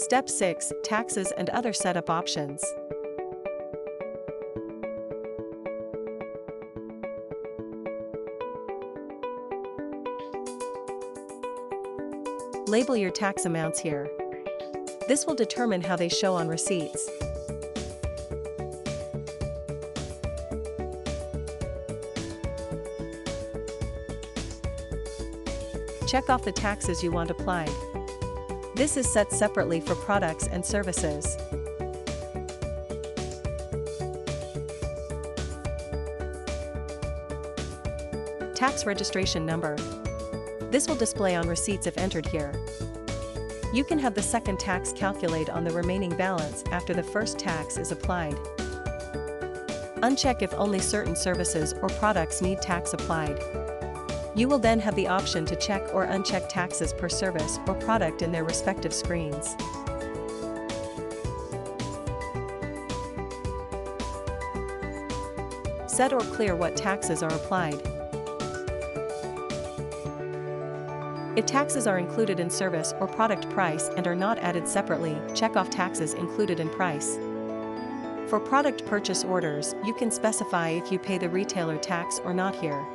Step 6. Taxes and other setup options. Label your tax amounts here. This will determine how they show on receipts. Check off the taxes you want applied. This is set separately for products and services. Tax registration number. This will display on receipts if entered here. You can have the second tax calculate on the remaining balance after the first tax is applied. Uncheck if only certain services or products need tax applied. You will then have the option to check or uncheck taxes per service or product in their respective screens. Set or clear what taxes are applied. If taxes are included in service or product price and are not added separately, check off taxes included in price. For product purchase orders, you can specify if you pay the retailer tax or not here.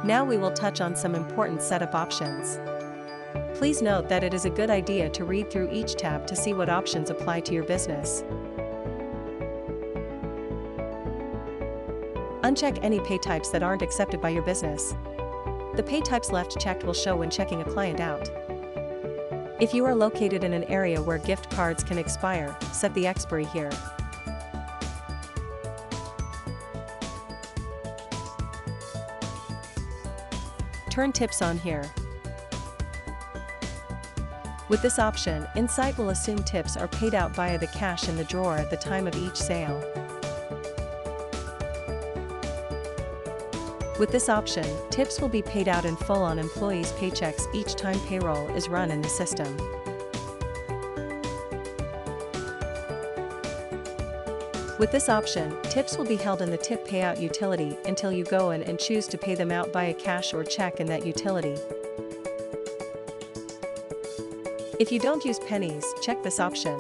Now we will touch on some important setup options. Please note that it is a good idea to read through each tab to see what options apply to your business. Uncheck any pay types that aren't accepted by your business. The pay types left checked will show when checking a client out. If you are located in an area where gift cards can expire, set the expiry here. Turn tips on here. With this option, Insight will assume tips are paid out via the cash in the drawer at the time of each sale. With this option, tips will be paid out in full on employees' paychecks each time payroll is run in the system. With this option, tips will be held in the tip payout utility until you go in and choose to pay them out via cash or check in that utility. If you don't use pennies, check this option.